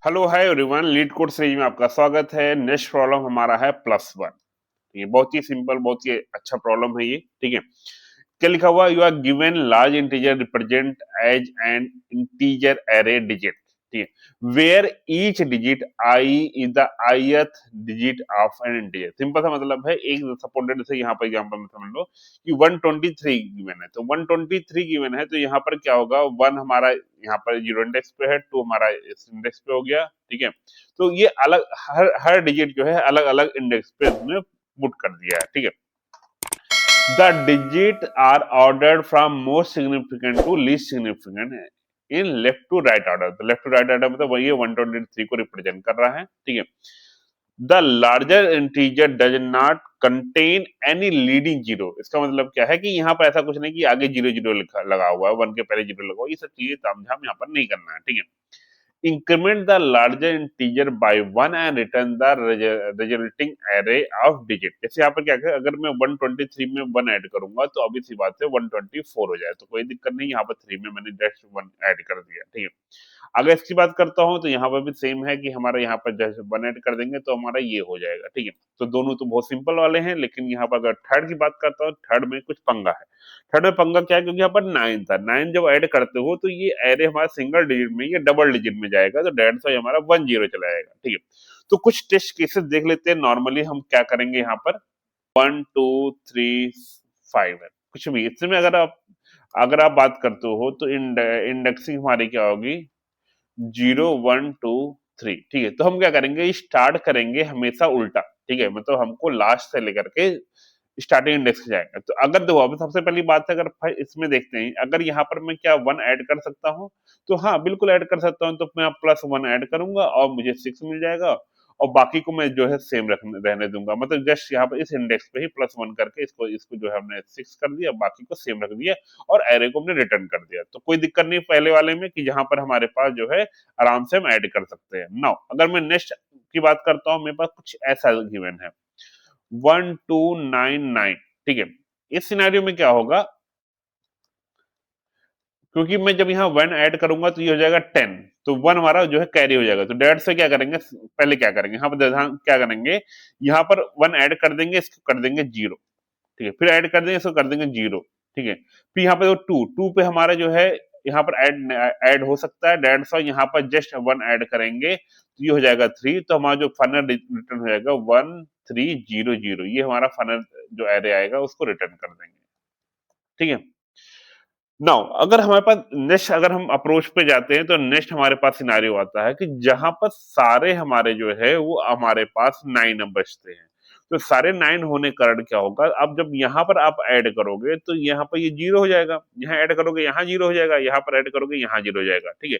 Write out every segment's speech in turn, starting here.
Hello hi everyone, leet code series में आपका स्वागत है। नेक्स्ट प्रॉब्लम हमारा है +1। ये बहुत ही सिंपल, बहुत ही अच्छा प्रॉब्लम है ये। ठीक है, क्या लिखा हुआ? You are given large integer represent as an integer array digit. ठीक है, where each digit I is the ith digit of an integer. Simple सा मतलब है, एक सपोर्टेड से यहाँ पर एग्जांपल में समझ लो कि 123 गिवन है, तो 123 गिवन है, तो यहाँ पर क्या होगा? 1 हमारा यहाँ पर जीरो इंडेक्स पे है, 2 हमारा इस इंडेक्स पे हो गया। ठीक है, तो ये अलग हर डिजिट जो है अलग अलग इंडेक्स पे उसने पुट कर दिया है। ठीक है, the digits are ordered from most significant to least significant in left to right order। तो लेफ्ट टू राइट ऑर्डर मतलब वही 123 को रिप्रेजेंट कर रहा है। ठीक है, the larger integer does not contain any leading zero. इसका मतलब क्या है कि यहाँ पर ऐसा कुछ नहीं कि आगे जीरो जीरो लिखा लगा हुआ है, 1 के पहले जीरो लगा हुआ, ये सब चीजें तामझाम यहाँ पर नहीं करना है। ठीक है, increment the larger integer by 1 and return the resulting array of digit। जैसे यहाँ पर क्या है, अगर मैं 123 में 1 ऐड करूंगा तो अभी सी बात है 124 हो जाए, तो कोई दिक्कत नहीं। यहाँ पर 3 में मैंने जस्ट 1 ऐड कर दिया। ठीक है, अगर इसकी बात करता हूं तो यहाँ पर भी सेम है कि हमारा यहाँ पर जैसे 1 ऐड कर देंगे तो हमारा ये हो जाएगा। ठीक है, तो दोनों तो बहुत सिंपल वाले हैं, लेकिन यहाँ पर अगर थर्ड की बात करता हूँ, थर्ड में कुछ पंगा है। थर्ड में पंगा क्या है? क्योंकि यहाँ पर 9 था, 9 जब ऐड करते हो तो ये एरे हमारा सिंगल डिजिट में, ये डबल डिजिट में जाएगा, तो डेढ़ सौ हमारा 10 चला जाएगा। ठीक है, तो कुछ टेस्ट केसेस देख लेते हैं। नॉर्मली हम क्या करेंगे, यहाँ पर 1 2 3 5 है, कुछ भी इसमें अगर आप बात करते हो तो इंडेक्सिंग हमारी क्या होगी? 0 1 2 3। ठीक है, तो हम क्या करेंगे, स्टार्ट करेंगे हमेशा उल्टा। ठीक है, मतलब हमको लास्ट से लेकर के स्टार्टिंग इंडेक्स जाएगा। तो अगर देखो, अभी सबसे पहली बात है, अगर इसमें देखते हैं, अगर यहाँ पर मैं क्या 1 ऐड कर सकता हूँ? तो हाँ, बिल्कुल ऐड कर सकता हूँ। तो मैं +1 ऐड करूंगा और मुझे 6 मिल जाएगा, और बाकी को मैं जो है सेम रहने दूंगा। मतलब जस्ट यहाँ पर इस इंडेक्स पे ही +1 करके इसको इसको जो है हमने 6 कर दिया, बाकी को सेम रख दिया, और एरे को हमने रिटर्न कर दिया। तो कोई दिक्कत नहीं पहले वाले में कि जहां पर हमारे पास जो है आराम से हम ऐड कर सकते हैं। नाउ अगर मैं नेक्स्ट की बात करता हूँ, मेरे पास कुछ ऐसा गिवन है 1299। ठीक है, इस सिनेरियो में क्या होगा? क्योंकि मैं जब यहाँ 1 ऐड करूंगा तो ये हो जाएगा 10, तो 1 हमारा जो है कैरी हो जाएगा। तो डेढ़ से क्या करेंगे, पहले क्या करेंगे, यहाँ पर क्या करेंगे, यहाँ पर 1 ऐड कर देंगे, इसको कर देंगे 0। ठीक है, फिर ऐड कर देंगे, इसको कर देंगे 0। ठीक है, फिर यहाँ पे 2 पे हमारा जो है यहाँ पर ऐड हो सकता है 150। यहाँ पर जस्ट 1 ऐड करेंगे तो ये हो जाएगा 3। तो हमारा जो फाइनल रिटर्न हो जाएगा 1300। ये हमारा फाइनल जो एरे आएगा उसको रिटर्न कर देंगे। ठीक है, नाउ अगर हमारे पास नेक्स्ट, अगर हम अप्रोच पे जाते हैं तो नेक्स्ट हमारे पास सिनारियो आता है कि जहां पर सारे हमारे जो है वो हमारे पास 9 बचते हैं। तो सारे 9 होने के कारण क्या होगा, अब जब यहाँ पर आप ऐड करोगे तो यहाँ पर ये 0 हो जाएगा, यहाँ ऐड करोगे यहाँ 0 हो जाएगा, यहाँ पर ऐड करोगे यहाँ 0 हो जाएगा। ठीक है,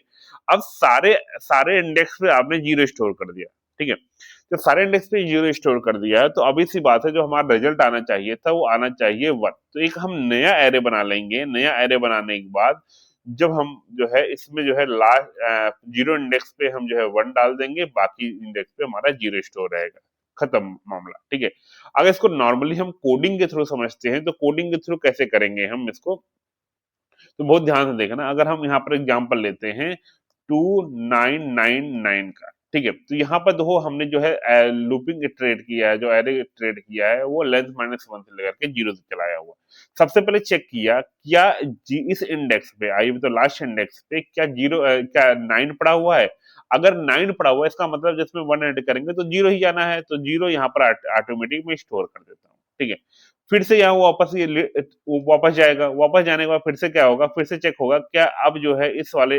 अब सारे सारे इंडेक्स पे आपने 0 स्टोर कर दिया। ठीक है, तो सारे इंडेक्स पे 0 स्टोर कर दिया है, तो अभी सी बात है, जो हमारा रिजल्ट आना चाहिए था वो आना चाहिए 1। तो एक हम नया एरे बना लेंगे। नया एरे बनाने के बाद जब हम जो है इसमें जो है लास्ट 0 इंडेक्स पे हम जो है 1 डाल देंगे, बाकी इंडेक्स पे हमारा 0 स्टोर रहेगा। खत्म मामला। ठीक है, अगर इसको नॉर्मली हम कोडिंग के थ्रू समझते हैं तो कोडिंग के थ्रू कैसे करेंगे हम इसको, तो बहुत ध्यान से देखना। अगर हम यहाँ पर एग्जांपल लेते हैं 2999 का। ठीक है, तो यहाँ पर देखो हमने जो है लूपिंग ट्रेड किया है, जो एरे ट्रेड किया है वो लेंथ -1 से लेकर के 0 से चलाया हुआ। सबसे पहले चेक किया क्या इस इंडेक्स पे आई, तो लास्ट इंडेक्स पे क्या 9 पड़ा हुआ है। अगर 9 पड़ा हुआ है इसका मतलब जिसमें 1 ऐड करेंगे तो 0 ही जाना है, तो 0 यहाँ पर ऑटोमेटिक में स्टोर कर देता हूँ। ठीक है, फिर से यहाँ वापस जाएगा। वापस जाने के बाद फिर से क्या होगा, फिर से चेक होगा क्या अब जो है इस वाले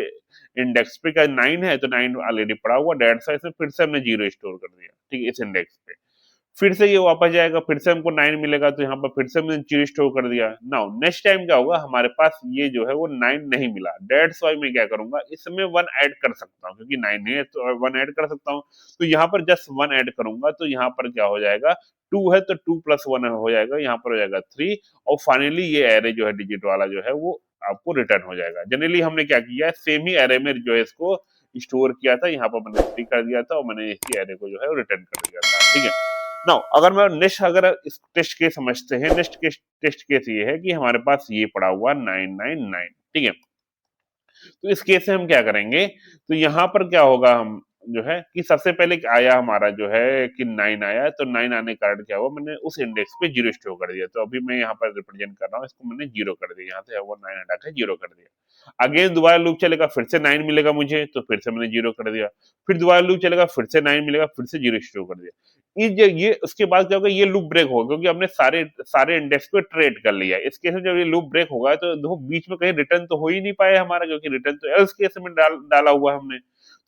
इंडेक्स पे क्या 9 है, तो 9 ऑलरेडी पड़ा हुआ 150, इसमें फिर से हमने 0 स्टोर कर दिया। ठीक है, इस इंडेक्स पे फिर से ये वापस जाएगा, फिर से हमको 9 मिलेगा, तो यहाँ पर फिर से हमने 0 स्टोर कर दिया। नाउ नेक्स्ट टाइम क्या होगा, हमारे पास ये जो है वो 9 नहीं मिला, 150 में क्या करूंगा, इसमें 1 ऐड कर सकता हूँ, क्योंकि 9 है तो 1 ऐड कर सकता हूँ। तो यहाँ पर जस्ट 1 ऐड करूंगा तो यहाँ पर क्या हो जाएगा, 2 है तो 2 + 1 हो जाएगा, यहाँ पर हो जाएगा 3, और फाइनली ये एरे जो है डिजिट वाला जो है वो आपको रिटर्न हो जाएगा। जनरली हमने क्या किया है, सेम ही एरे में जो है इसको स्टोर किया था, यहाँ पर मैंने 3 कर दिया था और मैंने इसी एरे को जो है रिटर्न कर दिया था। ठीक है, नाउ अगर मैं नेक्स्ट अगर इस टेस्ट केस समझते हैं, नेक्स्ट टेस्ट केस ये है कि हमारे पास ये पड़ा हुआ 999, ठीक है। तो इस केस में हम क्या करेंगे, तो यहाँ पर क्या होगा, हम जो है कि सबसे पहले आया हमारा जो है कि 9 आया, तो 9 आने के कारण क्या हुआ, मैंने उस इंडेक्स पे जीरो स्टोर कर दिया। तो अभी मैं यहाँ पर रिप्रेजेंट कर रहा हूँ, इसको मैंने जीरो कर दिया, यहाँ से वो 9 हटा के जीरो कर दिया। अगेन दोबारा लूप चलेगा, फिर से 9 मिलेगा मुझे, तो फिर से मैंने जीरो कर दिया। फिर दोबारा लूप चलेगा, फिर से 9 मिलेगा, फिर से जीरो स्टोर कर दिया। ये उसके बाद क्या होगा, ये लूप ब्रेक होगा, क्योंकि हमने सारे सारे इंडेक्स को ट्रेड कर लिया। इस केस में जब ये लूप ब्रेक होगा तो देखो बीच में कहीं रिटर्न तो हो ही नहीं पाया हमारा, क्योंकि रिटर्न तो एल्स केस में डाला हुआ हमने।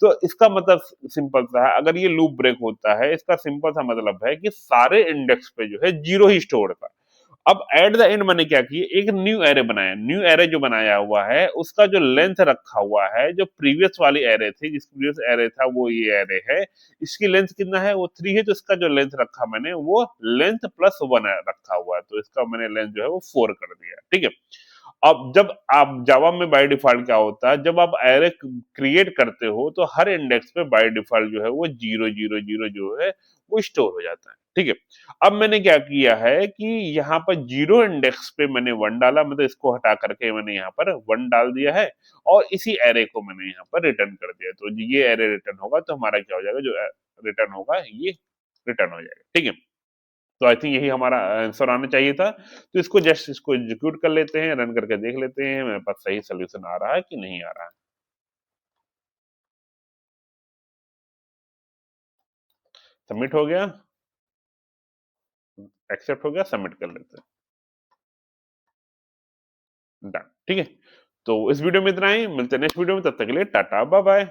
तो इसका मतलब सिंपल सा है, अगर ये लूप ब्रेक होता है, इसका सिंपल सा मतलब है कि सारे इंडेक्स पे जो है जीरो ही स्टोर था। अब एट द एंड मैंने क्या किया, एक न्यू एरे बनाया। न्यू एरे जो बनाया हुआ है उसका जो लेंथ रखा हुआ है, जो प्रीवियस वाली एरे थी, जिस प्रीवियस एरे था वो ये एरे है, इसकी लेंथ कितना है, वो 3 है, तो इसका जो लेंथ रखा मैंने वो लेंथ प्लस 1 रखा हुआ है, तो इसका मैंने लेंथ जो है वो 4 कर दिया, ठीक है। अब जब आप जावा में बाय डिफॉल्ट क्या होता है, जब आप एरे क्रिएट करते हो तो हर इंडेक्स पे बाय डिफॉल्ट जो है वो जीरो जीरो जीरो जो है वो स्टोर हो जाता है, ठीक है। अब मैंने क्या किया है कि यहाँ पर जीरो इंडेक्स पे मैंने वन डाला, मतलब इसको हटा करके मैंने यहाँ पर वन डाल दिया है, और इसी एरे को मैंने यहाँ पर रिटर्न कर दिया। तो ये एरे रिटर्न होगा, तो हमारा क्या हो जाएगा, जो रिटर्न होगा ये रिटर्न हो जाएगा, ठीक है। तो आई थिंक यही हमारा आंसर आना चाहिए था। तो इसको जस्ट इसको एग्जीक्यूट कर लेते हैं, रन करके देख लेते हैं मेरे पास सही सोल्यूशन आ रहा है कि नहीं आ रहा है। सबमिट हो गया, एक्सेप्ट हो गया, सबमिट कर लेते हैं, डन, ठीक है। तो इस वीडियो में इतना ही, मिलते हैं नेक्स्ट वीडियो में, तब तक के लिए टाटा बाय बाय।